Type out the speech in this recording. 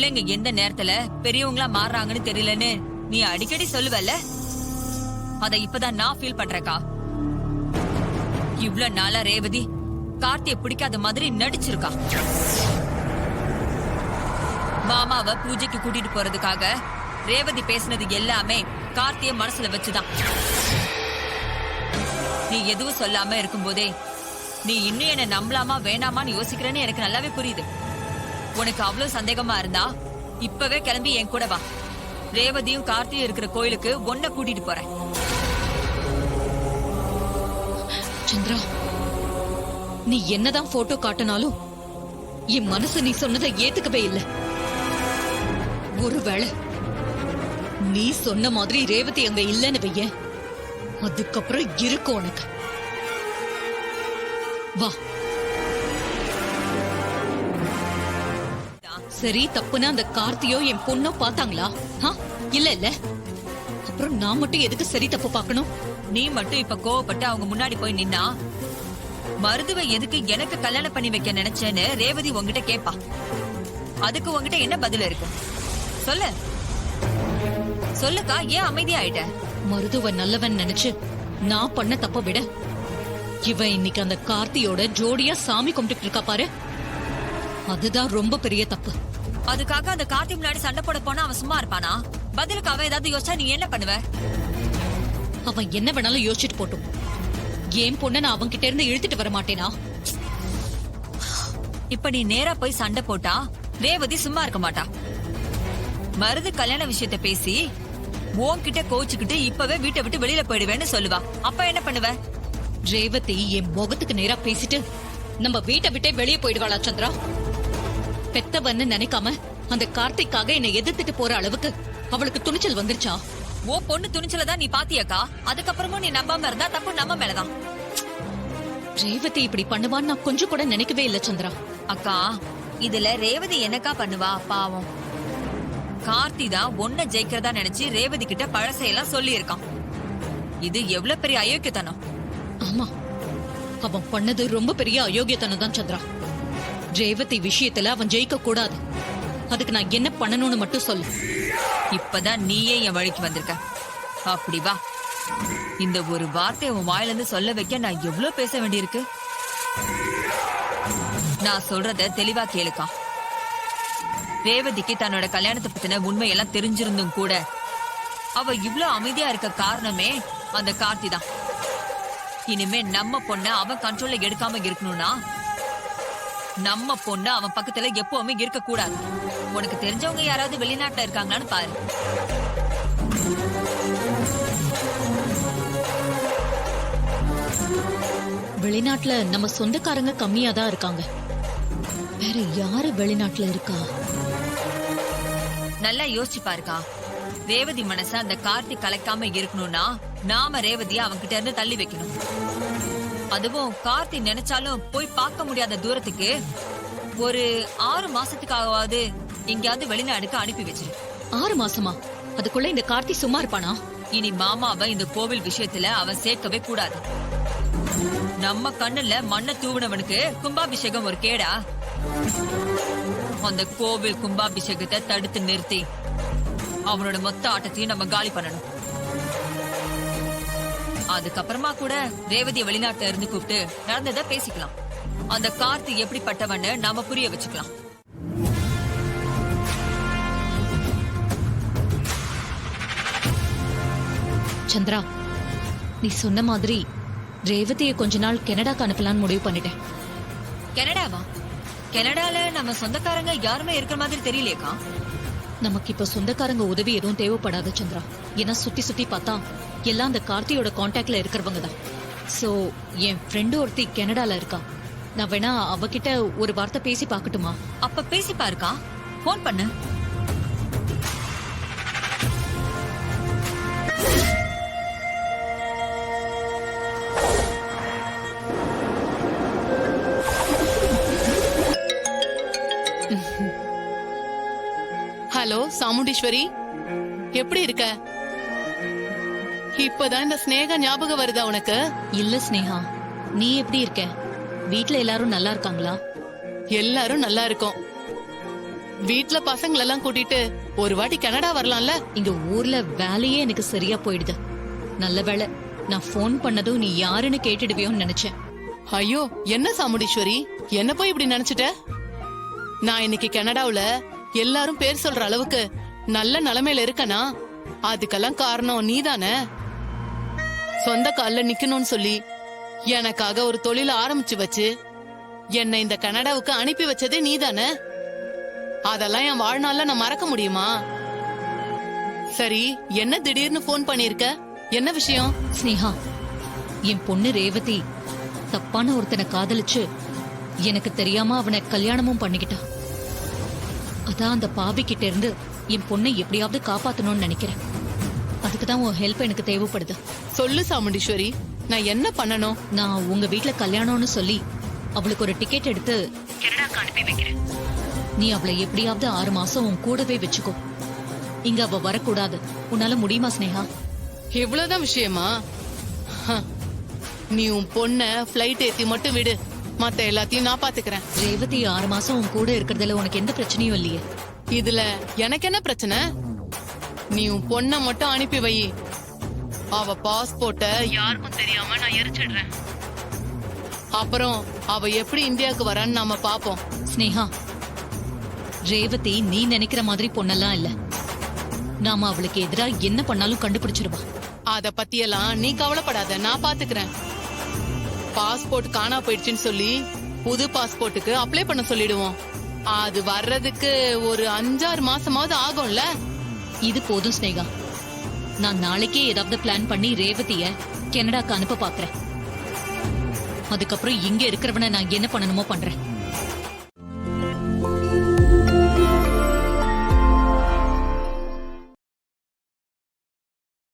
பிள்ளைங்க எந்த நேரத்துல பெரியவங்களா மாறுறாங்கன்னு தெரியலன்னு நீ அடிக்கடி சொல்லுவல்ல, அத இப்பதான் நான் ஃபீல் பண்றேக்கா. இவ்ளோ நாளா ரேவதி கார்த்திய பிடிக்காத மாதிரி நடிச்சிருக்கா. மாமாவை பூஜைக்கு கூட்டிட்டு போறதுக்காக ரேவதி பேசினது எல்லாமே கார்த்திய மனசுல வச்சுதான். நீ எதுவும் சொல்லாம இருக்கும்போதே நீ இன்னும் என்ன நம்பலாமா வேணாமான்னு யோசிக்கிறேன்னு எனக்கு நல்லாவே புரியுது. உனக்கு அவ்வளவு சந்தேகமா இருந்தா இப்பவே கிளம்பி என் கூட வா. ரேவதியும் கார்த்தியும் இருக்கிற கோயிலுக்கு ஒன்ன கூட்டிட்டு போறேன். சந்திரா, நீ என்னதான் போட்டோ காட்டினாலும் என் மனசு நீ சொன்னதை ஏத்துக்கவே இல்லை. ஒருவேளை நீ சொன்ன மாதிரி ரேவதி அங்க இல்லன்னு வைய, அதுக்கப்புறம் இருக்கும் உனக்கு. வா. சரி, தப்புனா அந்த கார்த்தியோ என் பொண்ணோ பாத்தாங்களா? இல்ல இல்ல, அப்புறம் நான் மட்டும் எதுக்கு சரி தப்பு பாக்கணும்? நீ மட்டும் இப்ப கோவப்பட்டு அவங்க முன்னாடி போய் நின்னா மருதுவை எதுக்கு எனக்கு கல்யாணம் பண்ணி வைக்க நினைச்சேன்னு ரேவதி உங்ககிட்ட கேப்பா. அதுக்கு உங்ககிட்ட என்ன பதில் இருக்கு? சொல்லு சொல்லுக்கா, ஏன் அமைதியா ஆயிட்ட? மருதுவ நல்லவன் நினைச்சு நான் பண்ண தப்ப விட இவன் இன்னைக்கு அந்த கார்த்தியோட ஜோடியா சாமி கும்பிட்டு இருக்கா பாரு, அதுதான் ரொம்ப பெரிய தப்பு. அதுக்காக அந்த கார்த்தி முன்னாடி சண்டை போட போனா அவன் சும்மா இருப்பானா? பதிலுக்கு அவன் ஏதாவது யோசிச்சா நீ என்ன பண்ணுவ? அவன் என்ன வேணாலும் யோசிச்சுட்டு போட்டும், ஏன் பொண்ண நான் அவன் கிட்ட இருந்து இழுத்துட்டு வர மாட்டேனா? இப்ப நீ நேரா போய் சண்டை போட்டா ரேவதி சும்மா இருக்க மாட்டா. மருது கல்யாண விஷயத்த பேசி உன்கிட்ட கோச்சுக்கிட்டு இப்பவே வீட்டை விட்டு வெளியில போயிடுவேன்னு சொல்லுவா. அப்ப என்ன பண்ணுவ? ரேவதி என் முகத்துக்கு நேரா பேசிட்டு நம்ம வீட்டை விட்டே வெளியே போயிடுவாளா சந்திரா? பெத்தவன்னு நினைக்காம அந்த கார்த்திக்காக என்னை எதிர்த்துட்டு போற அளவுக்கு அவளுக்கு துணிச்சல் வந்துருச்சா? ஓ பொண்ணு துணிச்சலதான் நீ பாத்தியாக்கா? அதுக்கப்புறமும் நீ நம்பாம இருந்தா தப்பு நம்ம மேலதான். ரேவதி இப்படி பண்ணுவான்னு நான் கொஞ்சம் கூட நினைக்கவே இல்ல சந்திரா. அக்கா, இதுல ரேவதி என்னக்கா பண்ணுவா? பாவம், கார்த்தி தான் ஒன்ன ஜெயிக்கிறதா நினைச்சு ரேவதி கிட்ட பழசையெல்லாம் சொல்லி இருக்கான். இது எவ்வளவு பெரிய அயோக்கியத்தனம். ஆமா, அவன் பண்ணது ரொம்ப பெரிய அயோக்கியத்தனம் தான் சந்திரா. ரேவதி விஷயத்துல அவன் ஜெயிக்க கூடாது. அதுக்கு நான் என்ன பண்ணணும்னு மட்டும் சொல்லு. இப்பதான் நீயே என் வழிக்கு வந்திருக்க. அப்படி வா. இந்த ஒரு வார்த்தையை உன் வாயில இருந்து சொல்ல வைக்க நான் எவ்வளவு பேச வேண்டியிருக்கு. நான் சொல்றத தெளிவா கேளுக்கா. ரேவதிக்கு தன்னோட கல்யாணத்தை பத்தின உண்மையெல்லாம் தெரிஞ்சிருந்தும் கூட அவ இவ்வளவு அமைதியா இருக்க காரணமே அந்த கார்த்தி தான். இனிமே நம்ம பொண்ண அவன் கண்ட்ரோல்ல எடுக்காம இருக்கணும்னா நம்ம பொண்ணு அவன் பக்கத்துல எப்பவுமே இருக்க கூடாது. உனக்கு தெரிஞ்சவங்க யாராவது வெளிநாட்டுல இருக்காங்களான்னு பாரு. வெளிநாட்டுல நம்ம சொந்தக்காரங்க கம்மியா தான் இருக்காங்க. வேற யாரு வெளிநாட்டுல இருக்கா? நல்லா யோசிச்சு பாருக்கா. ரேவதி மனச அந்த கார்த்தி கலைக்காம இருக்கணும்னா நாம ரேவதிய அவன்கிட்ட இருந்து தள்ளி வைக்கணும். அதுவும் கார்த்தி நினைச்சாலும் போய் பார்க்க முடியாத தூரத்துக்கு ஒரு 6 மாசத்துக்காகவாவது எங்கயாவது வெளிநாடுக்கு அனுப்பி வச்சிரு. 6 மாசமா? அதுக்குள்ள இந்த கார்த்தி சும்மா இருப்பானா? இனி மாமாவை இந்த கோவில் விஷயத்துல அவன் சேர்க்கவே கூடாது. நம்ம கண்ணுல மண்ண தூவினவனுக்கு கும்பாபிஷேகம் ஒரு கேடா? அந்த கோவில் கும்பாபிஷேகத்தை தடுத்து நிறுத்தி அவனோட மொத்த ஆட்டத்தையும் நம்ம காலி பண்ணணும். அதுக்கப்புறமா கூட ரேவதிய வெளிநாட்டுல இருந்து கூப்பிட்டு நடந்ததை பேசிக்கலாம். அந்த கார்த்தி எப்படிப்பட்டவன்னு நாம புரிய வச்சுக்கலாம். சந்திரா, நீ சொன்ன மாதிரி ரேவதியை கொஞ்ச நாள் கனடாக்கு அனுப்பலான்னு முடிவு பண்ணிட்டேன். கனடாவா? கனடால நம்ம சொந்தக்காரங்க யாருமே இருக்கிற மாதிரி தெரியலையேக்கா. நமக்கு இப்ப சொந்தக்காரங்க உதவி எதுவும் தேவைப்படாது சந்திரா. ஏன்னா சுத்தி சுத்தி பார்த்தா எல்லாம் அந்த கார்த்தியோட கான்டாக்ட்ல இருக்கிறவங்க தான். சோ என் ஃப்ரெண்டு ஒருத்தி கனடால இருக்கா. நான் வேணா அவகிட்ட ஒரு வார்த்தை பேசி பாக்கட்டுமா? அப்ப பேசி பாருக்கா. போன் பண்ணு. ஹலோ சாமுண்டீஸ்வரி, எப்படி இருக்க? இப்பதான் இந்த ஸ்னேகா ஞாபகம் வருதா உனக்கு? இல்ல ஸ்னேகா, நீ எப்படி இருக்க? வீட்ல எல்லாரும் நல்லா இருக்காங்களா? எல்லாரும் நல்லா இருக்கோம். வீட்ல பசங்களெல்லாம் கூட்டிட்டு ஒரு வாட்டி கனடா வரலாம்ல? இங்க ஊர்ல வேலையே எனக்கு சரியா போயிடுது. நல்ல வேளை நான் ஃபோன் பண்ணதும் நீ யாருன்னு கேட்டுடுவியோன்னு நினைச்சேன். ஐயோ, என்ன சாமுண்டீஸ்வரி, என்ன போய் இப்படி நினைச்சிட்ட? நான் இன்னைக்கு கனடாவுல எல்லாரும் பேர் சொல்ற அளவுக்கு நல்ல நிலைமையில இருக்கனா, அதுக்கெல்லாம் காரணம் நீதானே. சொந்த கால்ல நிக்கணும்னு சொல்லி எனக்காக ஒரு தொழில ஆரம்பிச்சு வச்சு என்னை இந்த கனடாவுக்கு அனுப்பி வச்சதே நீதானே. அதெல்லாம் என் வாழ்நாள்ல நான் மறக்க முடியுமா? சரி, என்ன திடீர்னு ஃபோன் பண்ணிருக்க? என்ன விஷயம்? ஸ்னேகா, என் பொண்ணு ரேவதி தப்பான ஒருத்தனை காதலிச்சு எனக்கு தெரியாம அவனை கல்யாணமும் பண்ணிக்கிட்டா. அதான் அந்த பாவி கிட்ட இருந்து என் பொண்ணை எப்படியாவது காப்பாத்தணும்னு நினைக்கிறேன். அதுக்குதான் உன் ஹெல்ப் எனக்கு தேவைப்படுது. சொல்லு சாமுண்டீஸ்வரி, நான் என்ன பண்ணணும்? நான் உங்க வீட்ல கல்யாணம்னு சொல்லி அவளுக்கு ஒரு டிக்கெட் எடுத்து கனடாக்கு அனுப்பி வைக்கிறேன். நீ அவளை எப்படியாவது 6 மாசம் உன் கூடவே வச்சுக்கோ. இங்க அவ வரக்கூடாது. உன்னால முடியுமா ஸ்னேகா? இவ்வளவுதான் விஷயமா? ஹ, நீ உன் பொண்ண பிளைட் ஏத்தி மட்டும் விடு, மத்த எல்லாத்தையும் நான் பாத்துக்கிறேன். ரேவதி 6 மாசம் உன் கூட இருக்கிறதுல உனக்கு எந்த பிரச்சனையும் இல்லையே. இதுல எனக்கு என்ன பிரச்சனை? நீ உன் பொண்ண மட்டும் அனுப்பி வை. அவ பாஸ்போர்ட்ட யாருக்கும் தெரியாம நான் எரிச்சிடுறேன். அப்புறம் அவ எப்படி இந்தியாவுக்கு வரான்னு நாம பாப்போம். ஸ்னேகா, ரேவதி நீ நினைக்கிற மாதிரி பொண்ணெல்லாம் இல்ல. நாம அவளுக்கு எதிரா என்ன பண்ணாலும் கண்டுபிடிச்சிருவா. அத பத்தியெல்லாம் நீ கவலைப்படாத, நான் பாத்துக்கிறேன். பாஸ்போர்ட் காணா போயிடுச்சுன்னு சொல்லி புது பாஸ்போர்ட்டுக்கு அப்ளை பண்ண சொல்லிடுவோம். அது வர்றதுக்கு ஒரு 5-6 மாசமாவது ஆகும்ல. இது போதும் ஸ்னேகா. நான் நாளைக்கே ஏதாவது பிளான் பண்ணி ரேவதிய கனடாக்கு அனுப்ப பாக்குறேன். அதுக்கப்புறம் இங்க இருக்கிறவனை நான் என்ன பண்ணணுமோ பண்றேன்.